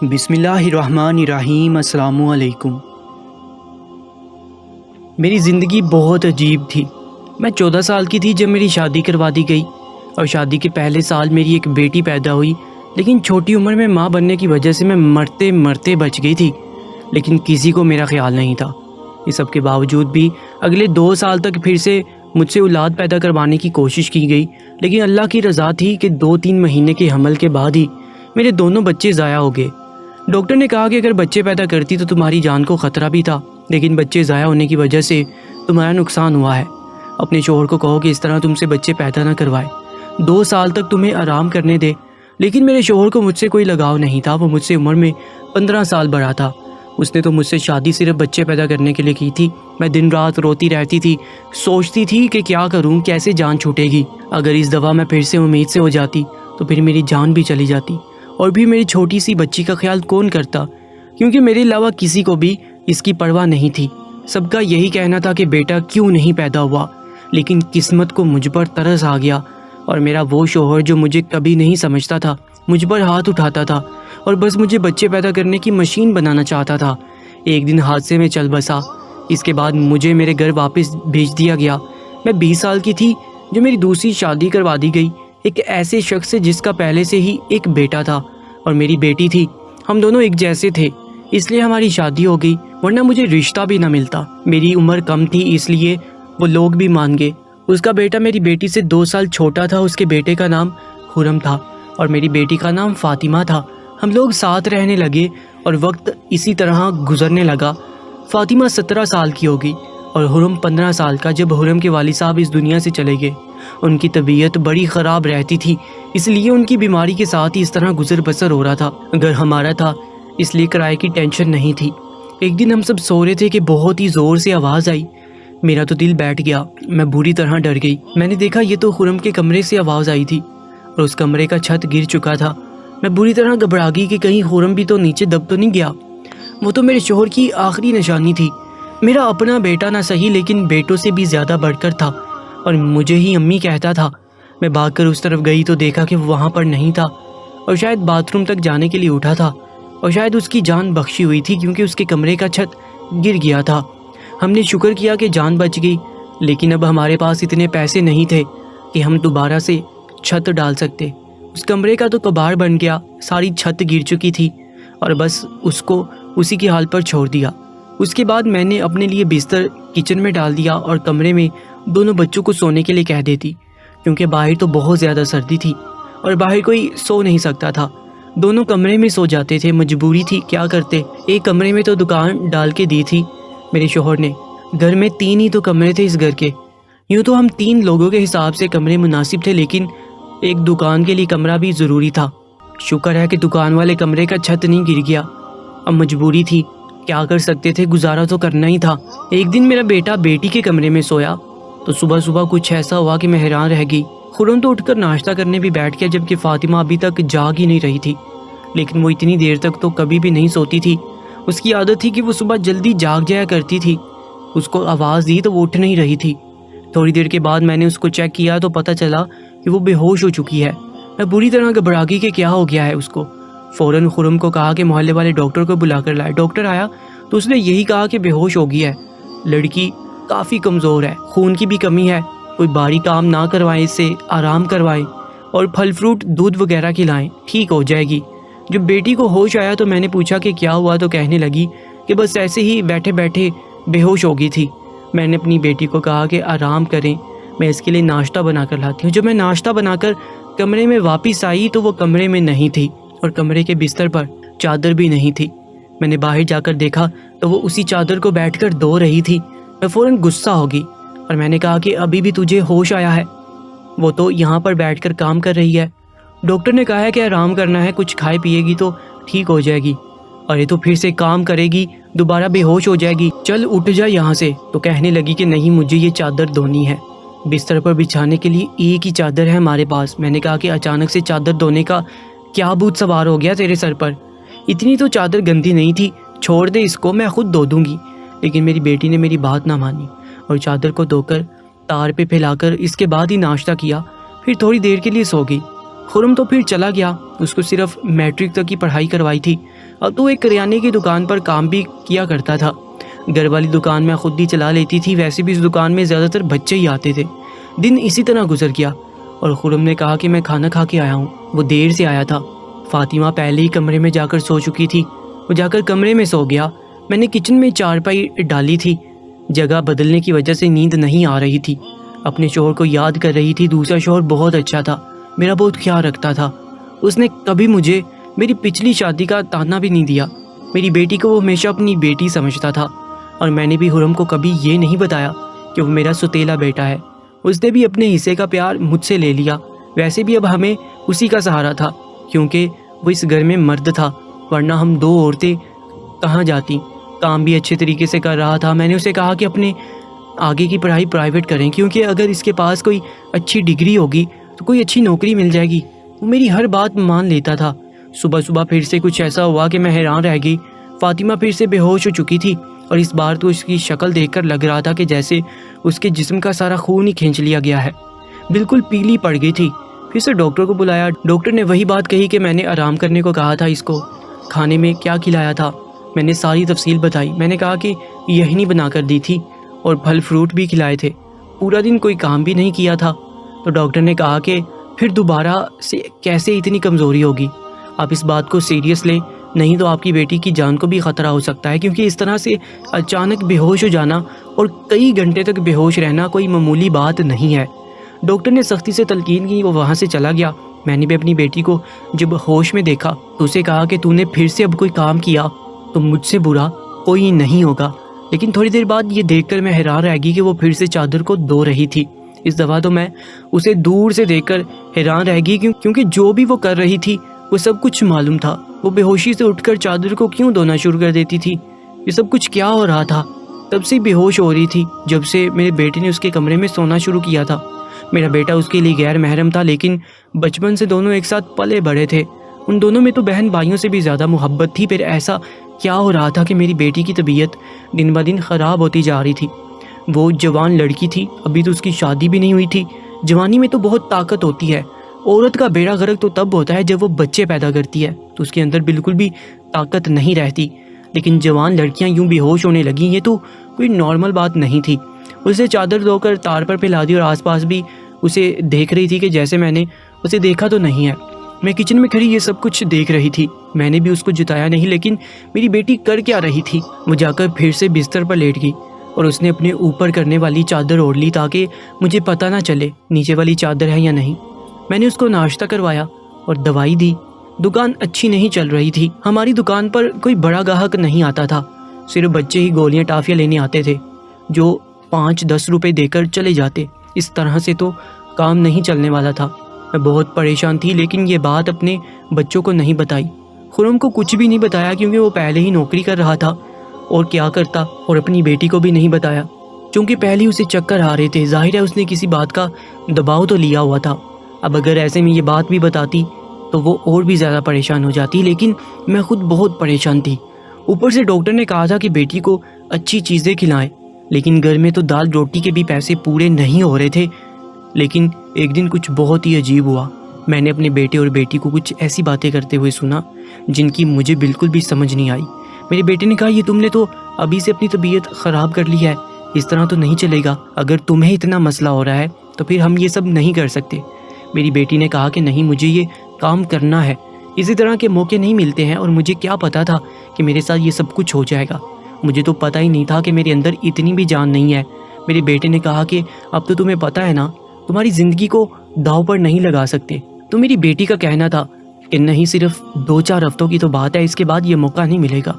بسم اللہ الرحمن الرحیم۔ السلام علیکم۔ میری زندگی بہت عجیب تھی۔ میں 14 سال کی تھی جب میری شادی کروا دی گئی، اور شادی کے پہلے سال میری ایک بیٹی پیدا ہوئی، لیکن چھوٹی عمر میں ماں بننے کی وجہ سے میں مرتے مرتے بچ گئی تھی، لیکن کسی کو میرا خیال نہیں تھا۔ اس سب کے باوجود بھی اگلے 2 سال تک پھر سے مجھ سے اولاد پیدا کروانے کی کوشش کی گئی، لیکن اللہ کی رضا تھی کہ 2-3 مہینے کے حمل کے بعد ہی میرے دونوں بچے ضائع ہو گئے۔ ڈاکٹر نے کہا کہ اگر بچے پیدا کرتی تو تمہاری جان کو خطرہ بھی تھا، لیکن بچے ضائع ہونے کی وجہ سے تمہارا نقصان ہوا ہے۔ اپنے شوہر کو کہو کہ اس طرح تم سے بچے پیدا نہ کروائے، 2 سال تک تمہیں آرام کرنے دے۔ لیکن میرے شوہر کو مجھ سے کوئی لگاؤ نہیں تھا، وہ مجھ سے عمر میں 15 سال بڑا تھا۔ اس نے تو مجھ سے شادی صرف بچے پیدا کرنے کے لیے کی تھی۔ میں دن رات روتی رہتی تھی، سوچتی تھی کہ کیا کروں، کیسے جان چھوٹے گی۔ اگر اس دفعہ میں پھر سے امید سے ہو جاتی تو پھر میری جان بھی چلی جاتی، اور بھی میری چھوٹی سی بچی کا خیال کون کرتا، کیونکہ میرے علاوہ کسی کو بھی اس کی پرواہ نہیں تھی۔ سب کا یہی کہنا تھا کہ بیٹا کیوں نہیں پیدا ہوا، لیکن قسمت کو مجھ پر ترس آ گیا، اور میرا وہ شوہر جو مجھے کبھی نہیں سمجھتا تھا، مجھ پر ہاتھ اٹھاتا تھا اور بس مجھے بچے پیدا کرنے کی مشین بنانا چاہتا تھا، ایک دن حادثے میں چل بسا۔ اس کے بعد مجھے میرے گھر واپس بھیج دیا گیا۔ میں 20 سال کی تھی جو میری دوسری شادی کروا دی گئی، ایک ایسے شخص سے جس کا پہلے سے ہی ایک بیٹا تھا اور میری بیٹی تھی۔ ہم دونوں ایک جیسے تھے، اس لیے ہماری شادی ہو گئی، ورنہ مجھے رشتہ بھی نہ ملتا۔ میری عمر کم تھی، اس لیے وہ لوگ بھی مان گئے۔ اس کا بیٹا میری بیٹی سے 2 سال چھوٹا تھا، اس کے بیٹے کا نام خرم تھا اور میری بیٹی کا نام فاطمہ تھا۔ ہم لوگ ساتھ رہنے لگے اور وقت اسی طرح گزرنے لگا۔ فاطمہ 17 سال کی ہو گئی اور خرم 15 سال کا جب خرم کے والد صاحب اس دنیا سے چلے گئے۔ ان کی طبیعت بڑی خراب رہتی تھی، اس لیے ان کی بیماری کے ساتھ ہی اس طرح گزر بسر ہو رہا تھا۔ گھر ہمارا تھا، اس لیے کرائے کی ٹینشن نہیں تھی۔ ایک دن ہم سب سو رہے تھے کہ بہت ہی زور سے آواز آئی۔ میرا تو دل بیٹھ گیا، میں بری طرح ڈر گئی۔ میں نے دیکھا یہ تو خرم کے کمرے سے آواز آئی تھی اور اس کمرے کا چھت گر چکا تھا۔ میں بری طرح گھبرا گئی کہ کہیں خرم بھی تو نیچے دب تو نہیں گیا۔ وہ تو میرے شوہر کی آخری نشانی تھی، میرا اپنا بیٹا نہ صحیح لیکن بیٹوں سے بھی زیادہ بڑھ کر تھا، اور مجھے ہی امی کہتا تھا۔ میں بھاگ کر اس طرف گئی تو دیکھا کہ وہ وہاں پر نہیں تھا، اور شاید باتھ روم تک جانے کے لیے اٹھا تھا، اور شاید اس کی جان بخشی ہوئی تھی کیونکہ اس کے کمرے کا چھت گر گیا تھا۔ ہم نے شکر کیا کہ جان بچ گئی، لیکن اب ہمارے پاس اتنے پیسے نہیں تھے کہ ہم دوبارہ سے چھت ڈال سکتے۔ اس کمرے کا تو کباڑ بن گیا، ساری چھت گر چکی تھی اور بس اس کو اسی کی حال پر چھوڑ دیا۔ اس کے بعد میں نے اپنے لیے بستر کچن میں ڈال دیا اور کمرے میں دونوں بچوں کو سونے کے لیے کہہ دیتی، کیونکہ باہر تو بہت زیادہ سردی تھی اور باہر کوئی سو نہیں سکتا تھا۔ دونوں کمرے میں سو جاتے تھے، مجبوری تھی، کیا کرتے۔ ایک کمرے میں تو دکان ڈال کے دی تھی میرے شوہر نے، گھر میں 3 ہی تو کمرے تھے اس گھر کے۔ یوں تو ہم 3 لوگوں کے حساب سے کمرے مناسب تھے، لیکن ایک دکان کے لیے کمرہ بھی ضروری تھا۔ شکر ہے کہ دکان والے کمرے کا چھت نہیں گر گیا۔ اب مجبوری تھی، کیا کر سکتے تھے، گزارا تو کرنا ہی تھا۔ ایک دن میرا بیٹا بیٹی کے کمرے میں سویا تو صبح کچھ ایسا ہوا کہ میں حیران رہ گئی۔ خرم تو اٹھ کر ناشتہ کرنے بھی بیٹھ گیا، جبکہ فاطمہ ابھی تک جاگ ہی نہیں رہی تھی، لیکن وہ اتنی دیر تک تو کبھی بھی نہیں سوتی تھی۔ اس کی عادت تھی کہ وہ صبح جلدی جاگ جایا کرتی تھی۔ اس کو آواز دی تو وہ اٹھ نہیں رہی تھی۔ تھوڑی دیر کے بعد میں نے اس کو چیک کیا تو پتہ چلا کہ وہ بے ہوش ہو چکی ہے۔ میں بری طرح گھبرا گئی کہ کیا ہو گیا ہے اس کو۔ فوراً خرم کو کہا کہ محلے والے ڈاکٹر کو بلا کر لائے۔ ڈاکٹر آیا تو اس نے یہی کہا کہ بے ہوش ہو گئی ہے، لڑکی کافی کمزور ہے، خون کی بھی کمی ہے، کوئی بھاری کام نہ کروائیں، اس سے آرام کروائیں اور پھل فروٹ دودھ وغیرہ کھلائیں، ٹھیک ہو جائے گی۔ جب بیٹی کو ہوش آیا تو میں نے پوچھا کہ کیا ہوا، تو کہنے لگی کہ بس ایسے ہی بیٹھے بیٹھے بے ہوش ہو گئی تھی۔ میں نے اپنی بیٹی کو کہا کہ آرام کریں، میں اس کے لیے ناشتہ بنا کر لاتی ہوں۔ جب میں ناشتہ بنا کر کمرے میں واپس آئی تو وہ کمرے میں نہیں تھی اور کمرے کے بستر پر چادر بھی نہیں تھی۔ میں نے باہر جا کر دیکھا تو وہ اسی چادر کو بیٹھ کر دھو رہی تھی۔ میں فوراً غصہ ہو گئی اور میں نے کہا کہ ابھی بھی تجھے ہوش آیا ہے؟ وہ تو یہاں پر بیٹھ کر کام کر رہی ہے۔ ڈاکٹر نے کہا ہے کہ آرام کرنا ہے، کچھ کھائے پیے گی تو ٹھیک ہو جائے گی۔ اور یہ تو پھر سے کام کرے گی، دوبارہ بے ہوش ہو جائے گی، چل اٹھ جا یہاں سے۔ تو کہنے لگی کہ نہیں، مجھے یہ چادر دھونی ہے، بستر پر بچھانے کے لیے ایک ہی چادر ہے ہمارے پاس۔ میں نے کہا کہ اچانک سے چادر دھونے کا کیا بھوت سوار ہو گیا تیرے سر پر؟ اتنی تو چادر گندی نہیں تھی، چھوڑ دے اس کو، میں خود دھو دوں گی۔ لیکن میری بیٹی نے میری بات نہ مانی اور چادر کو دھو کر تار پہ پھیلا کر اس کے بعد ہی ناشتہ کیا، پھر تھوڑی دیر کے لیے سو گئی۔ خرم تو پھر چلا گیا، اس کو صرف میٹرک تک کی پڑھائی کروائی تھی، اب تو ایک کریانے کی دکان پر کام بھی کیا کرتا تھا۔ گھر والی دکان میں خود ہی چلا لیتی تھی، ویسے بھی اس دکان میں زیادہ تر بچے ہی آتے تھے۔ دن اسی طرح گزر گیا اور خرم نے کہا کہ میں کھانا کھا کے آیا ہوں۔ وہ دیر سے آیا تھا۔ فاطمہ پہلے ہی کمرے میں جا کر سو چکی تھی۔ وہ جا کر کمرے میں سو گیا۔ میں نے کچن میں چارپائی ڈالی تھی۔ جگہ بدلنے کی وجہ سے نیند نہیں آ رہی تھی۔ اپنے شوہر کو یاد کر رہی تھی۔ دوسرا شوہر بہت اچھا تھا، میرا بہت خیال رکھتا تھا۔ اس نے کبھی مجھے میری پچھلی شادی کا تانا بھی نہیں دیا۔ میری بیٹی کو وہ ہمیشہ اپنی بیٹی سمجھتا تھا، اور میں نے بھی خرم کو کبھی یہ نہیں بتایا کہ وہ میرا ستیلا بیٹا ہے۔ اس نے بھی اپنے حصے کا پیار مجھ سے لے لیا۔ ویسے بھی اب ہمیں اسی کا سہارا تھا، کیونکہ وہ اس گھر میں مرد تھا، ورنہ ہم دو عورتیں کہاں جاتی۔ کام بھی اچھے طریقے سے کر رہا تھا۔ میں نے اسے کہا کہ اپنے آگے کی پڑھائی پرائیویٹ کریں، کیونکہ اگر اس کے پاس کوئی اچھی ڈگری ہوگی تو کوئی اچھی نوکری مل جائے گی۔ وہ میری ہر بات مان لیتا تھا۔ صبح صبح پھر سے کچھ ایسا ہوا کہ میں حیران رہ گئی۔ فاطمہ پھر سے بے ہوش ہو چکی تھی، اور اس بار تو اس کی شکل دیکھ کر لگ رہا تھا کہ جیسے اس کے جسم کا سارا خون ہی کھینچ لیا گیا ہے۔ بالکل پیلی پڑ گئی تھی۔ پھر سے ڈاکٹر کو بلایا۔ ڈاکٹر نے وہی بات کہی کہ میں نے آرام کرنے کو کہا تھا اس کو۔ کھانے میں کیا کھلایا تھا؟ میں نے ساری تفصیل بتائی۔ میں نے کہا کہ یہی بنا کر دی تھی، اور پھل فروٹ بھی کھلائے تھے۔ پورا دن کوئی کام بھی نہیں کیا تھا۔ تو ڈاکٹر نے کہا کہ پھر دوبارہ سے کیسے اتنی کمزوری ہوگی؟ آپ اس بات کو سیریس لیں، نہیں تو آپ کی بیٹی کی جان کو بھی خطرہ ہو سکتا ہے، کیونکہ اس طرح سے اچانک بے ہوش ہو جانا اور کئی گھنٹے تک بے ہوش رہنا کوئی معمولی بات نہیں ہے۔ ڈاکٹر نے سختی سے تلقین کی۔ وہ وہاں سے چلا گیا۔ میں نے بھی اپنی بیٹی کو جب ہوش میں دیکھا تو اسے کہا کہ تو نے پھر سے اب کوئی کام کیا تو مجھ سے برا کوئی نہیں ہوگا۔ لیکن تھوڑی دیر بعد یہ دیکھ کر میں حیران رہ گئی کہ وہ پھر سے چادر کو دھو رہی تھی۔ اس دفعہ تو میں اسے دور سے دیکھ کر حیران رہ گئی، کیونکہ جو بھی وہ کر رہی تھی وہ سب کچھ معلوم تھا۔ وہ بے ہوشی سے اٹھ کر چادر کو کیوں دھونا شروع کر دیتی تھی؟ یہ سب کچھ کیا ہو رہا تھا؟ تب سے بے ہوش ہو رہی تھی جب سے میرے بیٹے نے اس کے کمرے میں سونا شروع کیا تھا۔ میرا بیٹا اس کے لیے غیر محرم تھا، لیکن بچپن سے دونوں ایک ساتھ پلے بڑے تھے۔ ان دونوں میں تو بہن بھائیوں سے بھی زیادہ محبت تھی۔ پھر ایسا کیا ہو رہا تھا کہ میری بیٹی کی طبیعت دن بہ دن خراب ہوتی جا رہی تھی؟ وہ جوان لڑکی تھی، ابھی تو اس کی شادی بھی نہیں ہوئی تھی۔ جوانی میں تو بہت طاقت ہوتی ہے۔ عورت کا بیڑا غرق تو تب ہوتا ہے جب وہ بچے پیدا کرتی ہے، تو اس کے اندر بالکل بھی طاقت نہیں رہتی۔ لیکن جوان لڑکیاں یوں بے ہوش ہونے لگیں، یہ تو کوئی نارمل بات نہیں تھی۔ اسے چادر دھو کر تار پر پھیلا دی، اور آس پاس بھی اسے دیکھ رہی تھی کہ جیسے میں نے اسے دیکھا تو نہیں ہے۔ میں کچن میں کھڑی یہ سب کچھ دیکھ رہی تھی۔ میں نے بھی اس کو جتایا نہیں، لیکن میری بیٹی کر کیا رہی تھی؟ وہ جا کر پھر سے بستر پر لیٹ گئی، اور اس نے اپنے اوپر کرنے والی چادر اوڑھ لی تاکہ مجھے پتہ نہ چلے نیچے والی چادر ہے یا نہیں۔ میں نے اس کو ناشتہ کروایا اور دوائی دی۔ دکان اچھی نہیں چل رہی تھی۔ ہماری دکان پر کوئی بڑا گاہک نہیں آتا تھا، صرف بچے ہی گولیاں ٹافیاں لینے آتے تھے، جو 5-10 روپے دے کر چلے جاتے۔ اس طرح سے تو کام نہیں چلنے والا تھا۔ میں بہت پریشان تھی، لیکن یہ بات اپنے بچوں کو نہیں بتائی۔ خرم کو کچھ بھی نہیں بتایا، کیونکہ وہ پہلے ہی نوکری کر رہا تھا اور کیا کرتا، اور اپنی بیٹی کو بھی نہیں بتایا، چونکہ پہلے ہی اسے چکر آ رہے تھے۔ ظاہر ہے اس نے کسی بات کا دباؤ تو لیا ہوا تھا۔ اب اگر ایسے میں یہ بات بھی بتاتی تو وہ اور بھی زیادہ پریشان ہو جاتی، لیکن میں خود بہت پریشان تھی۔ اوپر سے ڈاکٹر نے کہا تھا کہ بیٹی کو اچھی چیزیں کھلائیں، لیکن گھر میں تو دال روٹی کے بھی پیسے پورے نہیں ہو رہے تھے۔ لیکن ایک دن کچھ بہت ہی عجیب ہوا۔ میں نے اپنے بیٹے اور بیٹی کو کچھ ایسی باتیں کرتے ہوئے سنا جن کی مجھے بالکل بھی سمجھ نہیں آئی۔ میرے بیٹے نے کہا، یہ تم نے تو ابھی سے اپنی طبیعت خراب کر لی ہے، اس طرح تو نہیں چلے گا۔ اگر تمہیں اتنا مسئلہ ہو رہا ہے تو پھر ہم یہ سب نہیں کر سکتے۔ میری بیٹی نے کہا کہ نہیں، مجھے یہ کام کرنا ہے، اسی طرح کے موقع نہیں ملتے ہیں، اور مجھے کیا پتا تھا کہ میرے ساتھ یہ سب کچھ ہو جائے گا۔ مجھے تو پتہ ہی نہیں تھا کہ میرے اندر اتنی بھی جان نہیں ہے۔ میرے بیٹے نے کہا کہ اب تو تمہیں پتہ ہے نا، تمہاری زندگی کو داؤ پر نہیں لگا سکتے۔ تو میری بیٹی کا کہنا تھا کہ نہیں، صرف 2-4 ہفتوں کی تو بات ہے، اس کے بعد یہ موقع نہیں ملے گا۔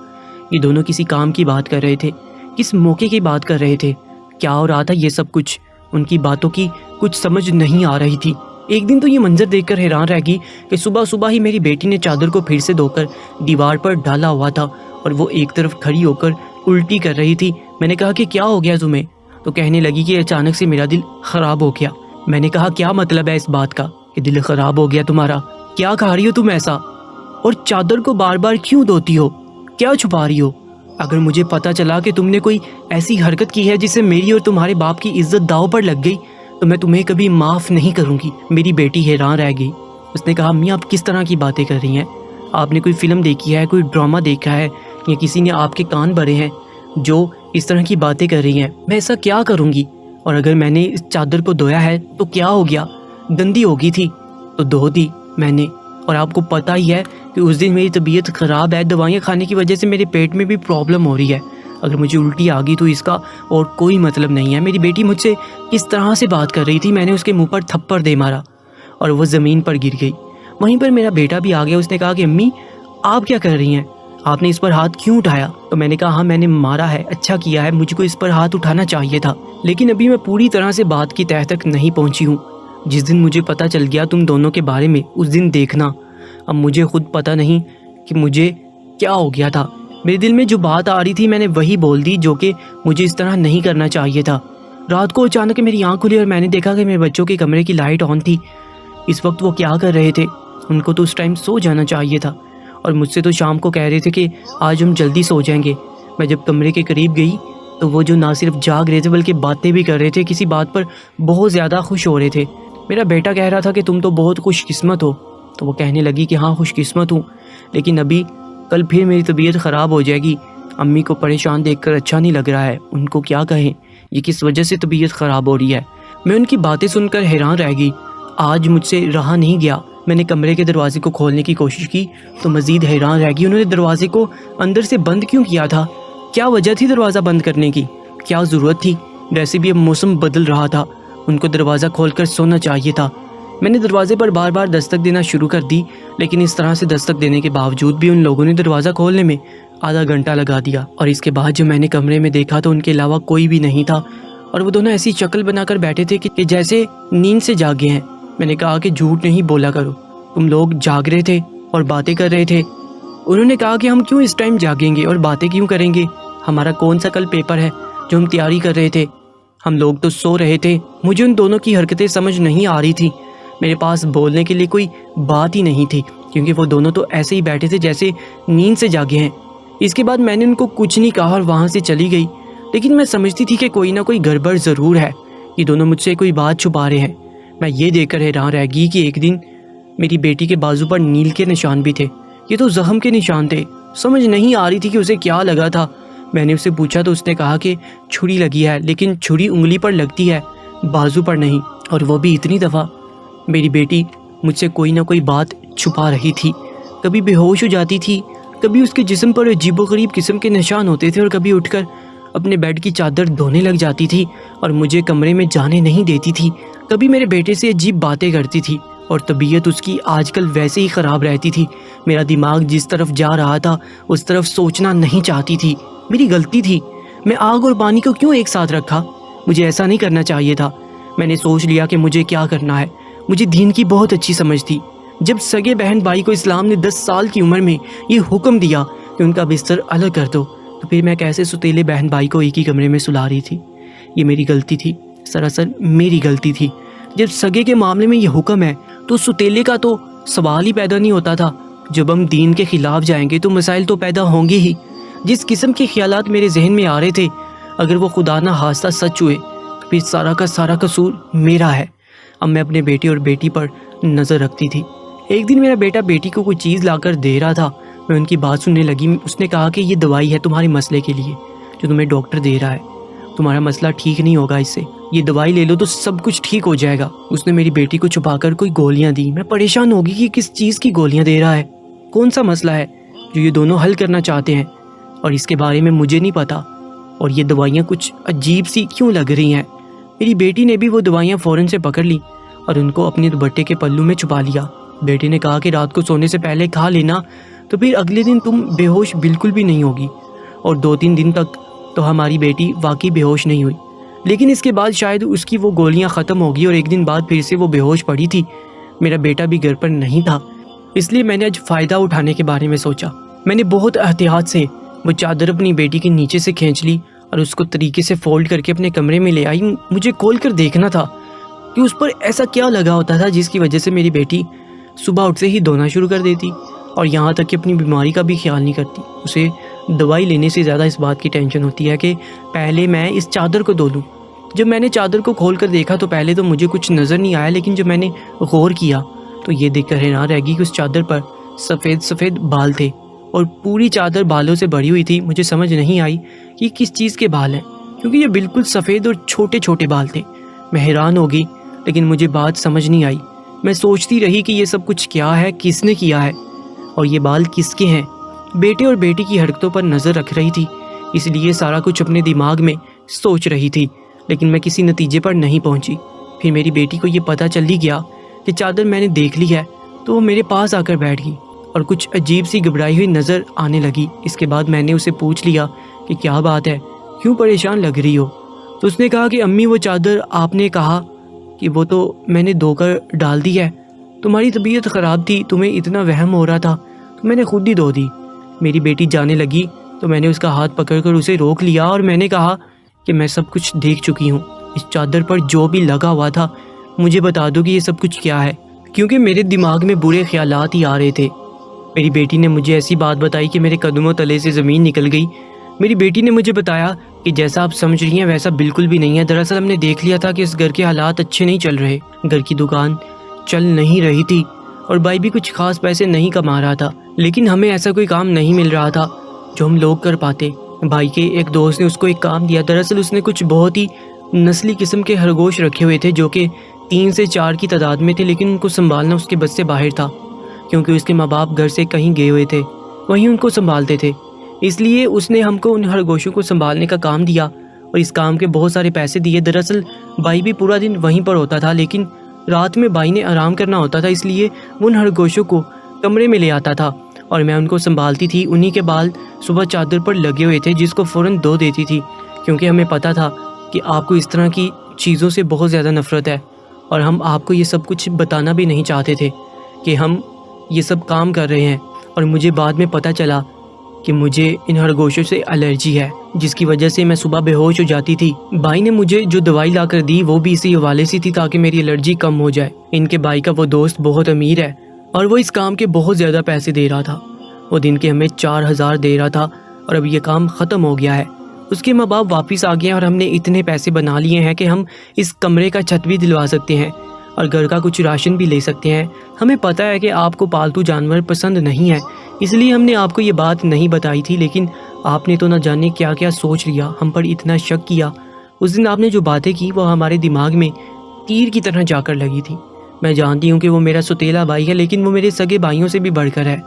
یہ دونوں کسی کام کی بات کر رہے تھے، کس موقع کی بات کر رہے تھے، کیا ہو رہا تھا یہ سب کچھ ان کی باتوں کی کچھ سمجھ نہیں آ رہی تھی۔ ایک دن تو یہ منظر دیکھ کر حیران رہ گئی کہ صبح صبح ہی میری بیٹی نے چادر کو پھر سے دھو کر دیوار پر ڈالا ہوا تھا، اور وہ ایک طرف کھڑی ہو کر الٹی کر رہی تھی۔ میں نے کہا کہ کیا ہو گیا تمہیں؟ تو کہنے لگی کہ اچانک سے میرا دل خراب ہو گیا۔ میں نے کہا کیا مطلب ہے اس بات کا کہ دل خراب ہو گیا تمہارا؟ کیا کھا رہی ہو تم ایسا؟ اور چادر کو بار بار کیوں دھوتی ہو؟ کیا چھپا رہی ہو؟ اگر مجھے پتا چلا کہ تم نے کوئی ایسی حرکت کی ہے جس سے میری اور تمہارے باپ کی عزت داؤ پر لگ گئی تو میں تمہیں کبھی معاف نہیں کروں گی۔ میری بیٹی حیران رہ گئی۔ اس نے کہا، میاں آپ کس طرح کی باتیں کر رہی ہیں؟ آپ نے کوئی فلم دیکھی ہے, کوئی ڈرامہ دیکھا ہے, یا کسی نے آپ کے کان بھرے ہیں جو اس طرح کی باتیں کر رہی ہیں؟ میں ایسا کیا کروں گی؟ اور اگر میں نے اس چادر کو دھویا ہے تو کیا ہو گیا؟ گندی ہو گئی تھی تو دھو دی میں نے. اور آپ کو پتہ ہی ہے کہ اس دن میری طبیعت خراب ہے, دوائیاں کھانے کی وجہ سے میرے پیٹ میں بھی پرابلم ہو رہی ہے. اگر مجھے الٹی آ گئی تو اس کا اور کوئی مطلب نہیں ہے. میری بیٹی مجھ سے کس طرح سے بات کر رہی تھی, میں نے اس کے منہ پر تھپڑ دے مارا اور وہ زمین پر گر گئی. وہیں پر میرا بیٹا بھی آ گیا, اس نے کہا کہ امی آپ کیا کر رہی ہیں, آپ نے اس پر ہاتھ کیوں اٹھایا؟ تو میں نے کہا ہاں میں نے مارا ہے, اچھا کیا ہے, مجھ کو اس پر ہاتھ اٹھانا چاہیے تھا, لیکن ابھی میں پوری طرح سے بات کی تہہ تک نہیں پہنچی ہوں. جس دن مجھے پتہ چل گیا تم دونوں کے بارے میں, اس دن دیکھنا. اب مجھے خود پتہ نہیں کہ مجھے کیا ہو گیا تھا. میرے دل میں جو بات آ رہی تھی میں نے وہی بول دی, جو کہ مجھے اس طرح نہیں کرنا چاہیے تھا. رات کو اچانک میری آنکھ کھلی اور میں نے دیکھا کہ میرے بچوں کے کمرے کی لائٹ آن تھی. اس وقت وہ کیا کر رہے تھے؟ ان کو تو اس ٹائم سو جانا چاہیے تھا, اور مجھ سے تو شام کو کہہ رہے تھے کہ آج ہم جلدی سو جائیں گے. میں جب کمرے کے قریب گئی تو وہ جو نہ صرف جاگ رہے تھے بلکہ باتیں بھی کر رہے تھے, کسی بات پر بہت زیادہ خوش ہو رہے تھے. میرا بیٹا کہہ رہا تھا کہ تم تو بہت خوش قسمت ہو. تو وہ کہنے لگی کہ ہاں خوش قسمت ہوں, لیکن ابھی کل پھر میری طبیعت خراب ہو جائے گی. امی کو پریشان دیکھ کر اچھا نہیں لگ رہا ہے, ان کو کیا کہیں, یہ کس وجہ سے طبیعت خراب ہو رہی ہے. میں ان کی باتیں سن کر حیران رہ گئی. آج مجھ سے رہا نہیں گیا. میں نے کمرے کے دروازے کو کھولنے کی کوشش کی تو مزید حیران رہ گئی. انہوں نے دروازے کو اندر سے بند کیوں کیا تھا؟ کیا وجہ تھی دروازہ بند کرنے کی؟ کیا ضرورت تھی؟ ویسے بھی اب موسم بدل رہا تھا, ان کو دروازہ کھول کر سونا چاہیے تھا. میں نے دروازے پر بار بار دستک دینا شروع کر دی, لیکن اس طرح سے دستک دینے کے باوجود بھی ان لوگوں نے دروازہ کھولنے میں آدھا گھنٹہ لگا دیا. اور اس کے بعد جو میں نے کمرے میں دیکھا تو ان کے علاوہ کوئی بھی نہیں تھا, اور وہ دونوں ایسی شکل بنا کر بیٹھے تھے کہ جیسے نیند سے جاگے ہیں. میں نے کہا کہ جھوٹ نہیں بولا کرو, تم لوگ جاگ رہے تھے اور باتیں کر رہے تھے. انہوں نے کہا کہ ہم کیوں اس ٹائم جاگیں گے اور باتیں کیوں کریں گے, ہمارا کون سا کل پیپر ہے جو ہم تیاری کر رہے تھے, ہم لوگ تو سو رہے تھے. مجھے ان دونوں کی حرکتیں سمجھ نہیں آ رہی تھی. میرے پاس بولنے کے لیے کوئی بات ہی نہیں تھی, کیونکہ وہ دونوں تو ایسے ہی بیٹھے تھے جیسے نیند سے جاگے ہیں. اس کے بعد میں نے ان کو کچھ نہیں کہا اور وہاں سے چلی گئی, لیکن میں سمجھتی تھی کہ کوئی نہ کوئی گڑبڑ ضرور ہے, یہ دونوں مجھ سے کوئی بات چھپا رہے ہیں. میں یہ دیکھ کر حیران رہ گئی کہ ایک دن میری بیٹی کے بازو پر نیل کے نشان بھی تھے. یہ تو زخم کے نشان تھے. سمجھ نہیں آ رہی تھی کہ اسے کیا لگا تھا. میں نے اسے پوچھا تو اس نے کہا کہ چھری لگی ہے, لیکن چھری انگلی پر لگتی ہے, بازو پر نہیں, اور وہ بھی اتنی دفعہ. میری بیٹی مجھ سے کوئی نہ کوئی بات چھپا رہی تھی. کبھی بے ہوش ہو جاتی تھی, کبھی اس کے جسم پر عجیب و غریب قسم کے نشان ہوتے تھے, اور کبھی اٹھ کر اپنے بیڈ کی چادر دھونے لگ جاتی تھی اور مجھے کمرے میں جانے نہیں دیتی تھی. کبھی میرے بیٹے سے عجیب باتیں کرتی تھی, اور طبیعت اس کی آج کل ویسے ہی خراب رہتی تھی. میرا دماغ جس طرف جا رہا تھا اس طرف سوچنا نہیں چاہتی تھی. میری غلطی تھی. میں آگ اور پانی کو کیوں ایک ساتھ رکھا؟ مجھے ایسا نہیں کرنا چاہیے تھا. میں نے سوچ لیا کہ مجھے کیا کرنا ہے. مجھے دین کی بہت اچھی سمجھ تھی. جب سگے بہن بھائی کو اسلام نے 10 سال کی عمر میں یہ حکم دیا کہ ان کا بستر الگ کر دو, تو پھر میں کیسے ستیلے بہن بھائی کو ایک ہی کمرے میں سلا رہی تھی؟ یہ میری غلطی تھی, سراسر میری غلطی تھی. جب سگے کے معاملے میں یہ حکم ہے تو ستیلے کا تو سوال ہی پیدا نہیں ہوتا تھا. جب ہم دین کے خلاف جائیں گے تو مسائل تو پیدا ہوں گے ہی. جس قسم کے خیالات میرے ذہن میں آ رہے تھے, اگر وہ خدا نہ خواستہ سچ ہوئے تو پھر سارا کا سارا قصور میرا ہے. اب میں اپنے بیٹے اور بیٹی پر نظر رکھتی تھی. ایک دن میرا بیٹا بیٹی کو کوئی چیز لا کر دے رہا تھا. میں ان کی بات سننے لگی. اس نے کہا کہ یہ دوائی ہے تمہارے مسئلے کے لیے جو تمہیں ڈاکٹر دے رہا ہے, تمہارا مسئلہ ٹھیک نہیں ہوگا اس سے, یہ دوائی لے لو تو سب کچھ ٹھیک ہو جائے گا. اس نے میری بیٹی کو چھپا کر کوئی گولیاں دی. میں پریشان ہوگی کہ کس چیز کی گولیاں دے رہا ہے, کون سا مسئلہ ہے جو یہ دونوں حل کرنا چاہتے ہیں, اور اس کے بارے میں مجھے نہیں پتا. اور یہ دوائیاں کچھ عجیب سی کیوں لگ رہی ہیں؟ میری بیٹی نے بھی وہ دوائیاں فوراً سے پکڑ لی اور ان کو اپنے دوپٹے کے پلو میں چھپا لیا. بیٹے نے کہا کہ رات کو سونے سے پہلے کھا لینا, تو پھر اگلے دن تم بے ہوش بالکل بھی نہیں ہوگی. اور 2-3 دن تک تو ہماری بیٹی واقعی بے ہوش نہیں ہوئی, لیکن اس کے بعد شاید اس کی وہ گولیاں ختم ہوگی اور ایک دن بعد پھر سے وہ بے ہوش پڑی تھی. میرا بیٹا بھی گھر پر نہیں تھا, اس لیے میں نے آج فائدہ اٹھانے کے بارے میں سوچا. میں نے بہت احتیاط سے وہ چادر اپنی بیٹی کے نیچے سے کھینچ لی اور اس کو طریقے سے فولڈ کر کے اپنے کمرے میں لے آئی. مجھے کھول کر دیکھنا تھا کہ اس پر ایسا کیا لگا ہوتا تھا جس کی وجہ سے میری بیٹی صبح اٹھتے ہی دھونا شروع کر دیتی, اور یہاں تک کہ اپنی بیماری کا بھی خیال نہیں کرتی. اسے دوائی لینے سے زیادہ اس بات کی ٹینشن ہوتی ہے کہ پہلے میں اس چادر کو دھو لوں. جب میں نے چادر کو کھول کر دیکھا تو پہلے تو مجھے کچھ نظر نہیں آیا, لیکن جب میں نے غور کیا تو یہ دیکھ کر حیران رہ گئی کہ اس چادر پر سفید سفید بال تھے اور پوری چادر بالوں سے بھری ہوئی تھی۔ مجھے سمجھ نہیں آئی کہ یہ کس چیز کے بال ہیں، کیونکہ یہ بالکل سفید اور چھوٹے چھوٹے بال تھے۔ میں حیران ہو گئی، لیکن مجھے بات سمجھ نہیں آئی۔ میں سوچتی رہی کہ یہ سب کچھ کیا ہے، کس نے کیا ہے، اور یہ بال کس کے ہیں۔ بیٹے اور بیٹی کی حرکتوں پر نظر رکھ رہی تھی، اس لیے سارا کچھ اپنے دماغ میں سوچ رہی تھی، لیکن میں کسی نتیجے پر نہیں پہنچی۔ پھر میری بیٹی کو یہ پتہ چل ہی گیا کہ چادر میں نے دیکھ لی ہے، تو وہ میرے پاس آ کر بیٹھ گئی اور کچھ عجیب سی گھبرائی ہوئی نظر آنے لگی۔ اس کے بعد میں نے اسے پوچھ لیا کہ کیا بات ہے، کیوں پریشان لگ رہی ہو؟ تو اس نے کہا کہ امی وہ چادر آپ نے کہا کہ وہ تو میں نے دھو کر ڈال دی ہے، تمہاری طبیعت خراب تھی، تمہیں اتنا وہم ہو رہا تھا تو میں نے خود ہی دھو دی۔ میری بیٹی جانے لگی تو میں نے اس کا ہاتھ پکڑ کر اسے روک لیا اور میں نے کہا کہ میں سب کچھ دیکھ چکی ہوں، اس چادر پر جو بھی لگا ہوا تھا مجھے بتا دو کہ یہ سب کچھ کیا ہے، کیونکہ میرے دماغ میں برے خیالات ہی آ رہے تھے۔ میری بیٹی نے مجھے ایسی بات بتائی کہ میرے قدموں تلے سے زمین نکل گئی۔ میری بیٹی نے مجھے بتایا کہ جیسا آپ سمجھ رہی ہیں ویسا بالکل بھی نہیں ہے، دراصل ہم نے دیکھ لیا تھا کہ اس گھر کے حالات اچھے نہیں چل رہے، گھر کی دکان چل نہیں رہی تھی اور بھائی بھی کچھ خاص پیسے نہیں کما رہا تھا، لیکن ہمیں ایسا کوئی کام نہیں مل رہا تھا جو ہم لوگ کر پاتے۔ بھائی کے ایک دوست نے اس کو ایک کام دیا، دراصل اس نے کچھ بہت ہی نسلی قسم کے خرگوش رکھے ہوئے تھے جو کہ 3 سے 4 کی تعداد میں تھے، لیکن ان کو سنبھالنا اس کے بس سے باہر تھا، کیونکہ اس کے ماں باپ گھر سے کہیں گئے ہوئے تھے، وہیں ان کو سنبھالتے تھے۔ اس لیے اس نے ہم کو ان خرگوشوں کو سنبھالنے کا کام دیا اور اس کام کے بہت سارے پیسے دیے۔ دراصل بھائی بھی پورا دن وہیں پر ہوتا تھا، لیکن رات میں بھائی نے آرام کرنا ہوتا تھا، اس لیے وہ ان خرگوشوں کو کمرے میں لے آتا تھا اور میں ان کو سنبھالتی تھی۔ انہی کے بال صبح چادر پر لگے ہوئے تھے جس کو فوراً دھو دیتی تھی، کیونکہ ہمیں پتہ تھا کہ آپ کو اس طرح کی چیزوں سے بہت زیادہ نفرت ہے اور ہم آپ کو یہ سب کچھ بتانا بھی نہیں چاہتے تھے کہ ہم یہ سب کام کر رہے ہیں۔ اور مجھے بعد میں پتہ چلا کہ مجھے ان خرگوشوں سے الرجی ہے، جس کی وجہ سے میں صبح بے ہوش ہو جاتی تھی۔ بھائی نے مجھے جو دوائی لا کر دی وہ بھی اسی حوالے سے تھی تاکہ میری الرجی کم ہو جائے۔ ان کے بھائی کا وہ دوست بہت امیر ہے اور وہ اس کام کے بہت زیادہ پیسے دے رہا تھا، وہ دن کے ہمیں 4000 دے رہا تھا اور اب یہ کام ختم ہو گیا ہے۔ اس کے ماں باپ واپس آ گئے ہیں اور ہم نے اتنے پیسے بنا لیے ہیں کہ ہم اس کمرے کا چھت بھی دلوا سکتے ہیں اور گھر کا کچھ راشن بھی لے سکتے ہیں۔ ہمیں پتہ ہے کہ آپ کو پالتو جانور پسند نہیں ہے، اس لیے ہم نے آپ کو یہ بات نہیں بتائی تھی، لیکن آپ نے تو نہ جانے کیا کیا سوچ لیا، ہم پر اتنا شک کیا۔ اس دن آپ نے جو باتیں کی وہ ہمارے دماغ میں تیر کی طرح جا کر لگی تھی۔ میں جانتی ہوں کہ وہ میرا سوتیلا بھائی ہے، لیکن وہ میرے سگے بھائیوں سے بھی بڑھ کر ہے۔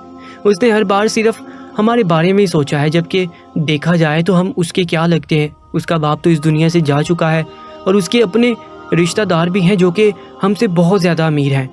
اس نے ہر بار صرف ہمارے بارے میں ہی سوچا ہے، جبکہ دیکھا جائے تو ہم اس کے کیا لگتے ہیں۔ اس کا باپ تو اس دنیا سے جا چکا ہے اور اس کے اپنے رشتہ دار بھی ہیں جو کہ ہم سے بہت زیادہ امیر ہیں،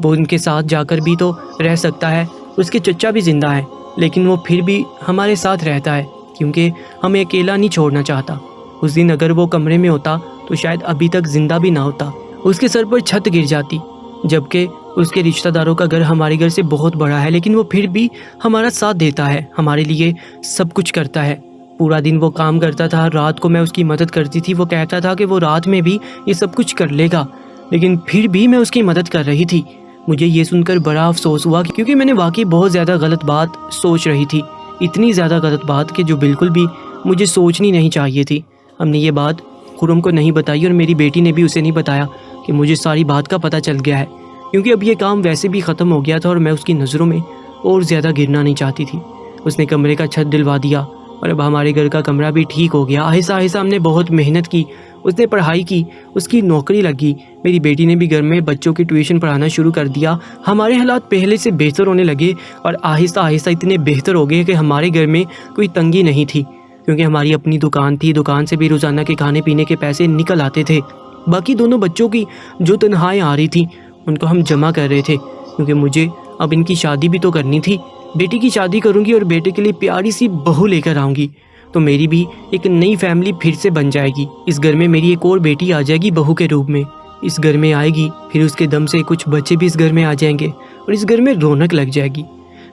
وہ ان کے ساتھ جا کر بھی تو رہ سکتا ہے۔ اس کے چچا بھی زندہ ہیں، لیکن وہ پھر بھی ہمارے ساتھ رہتا ہے کیونکہ ہمیں اکیلا نہیں چھوڑنا چاہتا۔ اس دن اگر وہ کمرے میں ہوتا تو شاید ابھی تک زندہ بھی نہ ہوتا، اس کے سر پر چھت گر جاتی، جبکہ اس کے رشتہ داروں کا گھر ہمارے گھر سے بہت بڑا ہے، لیکن وہ پھر بھی ہمارا ساتھ دیتا ہے، ہمارے لیے سب کچھ کرتا ہے۔ پورا دن وہ کام کرتا تھا، رات کو میں اس کی مدد کرتی تھی۔ وہ کہتا تھا کہ وہ رات میں بھی یہ سب کچھ کر لے گا، لیکن پھر بھی میں اس کی مدد کر رہی تھی۔ مجھے یہ سن کر بڑا افسوس ہوا کیونکہ میں نے واقعی بہت زیادہ غلط بات سوچ رہی تھی، اتنی زیادہ غلط بات کہ جو بالکل بھی مجھے سوچنی نہیں چاہیے تھی۔ ہم نے یہ بات خرم کو نہیں بتائی اور میری بیٹی نے بھی اسے نہیں بتایا کہ مجھے ساری بات کا پتہ چل گیا ہے، کیونکہ اب یہ کام ویسے بھی ختم ہو گیا تھا اور میں اس کی نظروں میں اور زیادہ گرنا نہیں چاہتی تھی۔ اس نے کمرے کا چھت دلوا دیا اور اب ہمارے گھر کا کمرہ بھی ٹھیک ہو گیا۔ آہستہ آہستہ ہم نے بہت محنت کی، اس نے پڑھائی کی، اس کی نوکری لگی، میری بیٹی نے بھی گھر میں بچوں کی ٹیوشن پڑھانا شروع کر دیا۔ ہمارے حالات پہلے سے بہتر ہونے لگے اور آہستہ آہستہ اتنے بہتر ہو گئے کہ ہمارے گھر میں کوئی تنگی نہیں تھی، کیونکہ ہماری اپنی دکان تھی، دکان سے بھی روزانہ کے کھانے پینے کے پیسے نکل آتے تھے۔ باقی دونوں بچوں کی جو تنخواہیں آ رہی تھیں ان کو ہم جمع کر رہے تھے، کیونکہ مجھے اب ان کی شادی بھی تو کرنی تھی۔ بیٹی کی شادی کروں گی اور بیٹے کے لیے پیاری سی بہو لے کر آؤں گی تو میری بھی ایک نئی فیملی پھر سے بن جائے گی۔ اس گھر میں میری ایک اور بیٹی آ جائے گی بہو کے روپ میں، اس گھر میں آئے گی، پھر اس کے دم سے کچھ بچے بھی اس گھر میں آ جائیں گے اور اس گھر میں رونق لگ جائے گی۔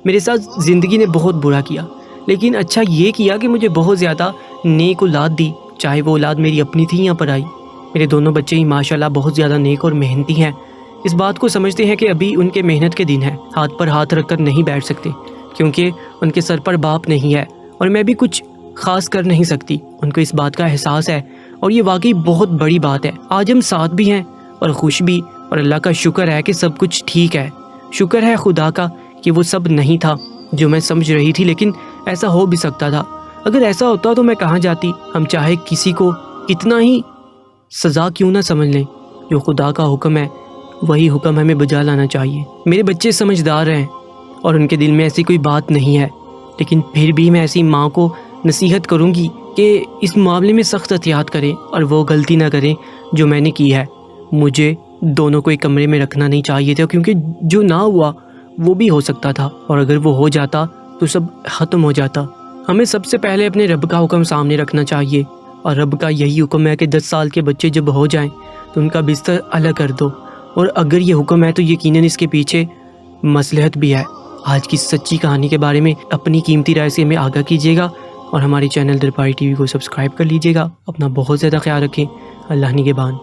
میرے ساتھ زندگی نے بہت برا کیا، لیکن اچھا یہ کیا کہ مجھے بہت زیادہ نیک اولاد دی، چاہے وہ اولاد میری اپنی تھی یا پرائی۔ میرے دونوں بچے ہی ماشاءاللہ بہت زیادہ نیک اور محنتی ہیں، اس بات کو سمجھتے ہیں کہ ابھی ان کے محنت کے دن ہیں، ہاتھ پر ہاتھ رکھ کر نہیں بیٹھ سکتے کیونکہ ان کے سر پر باپ نہیں ہے اور میں بھی کچھ خاص کر نہیں سکتی۔ ان کو اس بات کا احساس ہے اور یہ واقعی بہت بڑی بات ہے۔ آج ہم ساتھ بھی ہیں اور خوش بھی، اور اللہ کا شکر ہے کہ سب کچھ ٹھیک ہے۔ شکر ہے خدا کا کہ وہ سب نہیں تھا جو میں سمجھ رہی تھی، لیکن ایسا ہو بھی سکتا تھا۔ اگر ایسا ہوتا تو میں کہاں جاتی؟ ہم چاہے کسی کو کتنا ہی سزا کیوں نہ سمجھ لیں، جو خدا کا حکم ہے وہی حکم ہمیں بجا لانا چاہیے۔ میرے بچے سمجھدار ہیں اور ان کے دل میں ایسی کوئی بات نہیں ہے، لیکن پھر بھی میں ایسی ماں کو نصیحت کروں گی کہ اس معاملے میں سخت احتیاط کریں اور وہ غلطی نہ کریں جو میں نے کی ہے۔ مجھے دونوں کو ایک کمرے میں رکھنا نہیں چاہیے تھا، کیونکہ جو نہ ہوا وہ بھی ہو سکتا تھا، اور اگر وہ ہو جاتا تو سب ختم ہو جاتا۔ ہمیں سب سے پہلے اپنے رب کا حکم سامنے رکھنا چاہیے، اور رب کا یہی حکم ہے کہ 10 سال کے بچے جب ہو جائیں تو ان کا بستر الگ کر دو، اور اگر یہ حکم ہے تو یقیناً اس کے پیچھے مصلحت بھی ہے۔ آج کی سچی کہانی کے بارے میں اپنی قیمتی رائے سے ہمیں آگاہ کیجیے گا، اور ہمارے چینل درباری ٹی وی کو سبسکرائب کر لیجیے گا۔ اپنا بہت زیادہ خیال رکھیں۔ اللہ نگہبان۔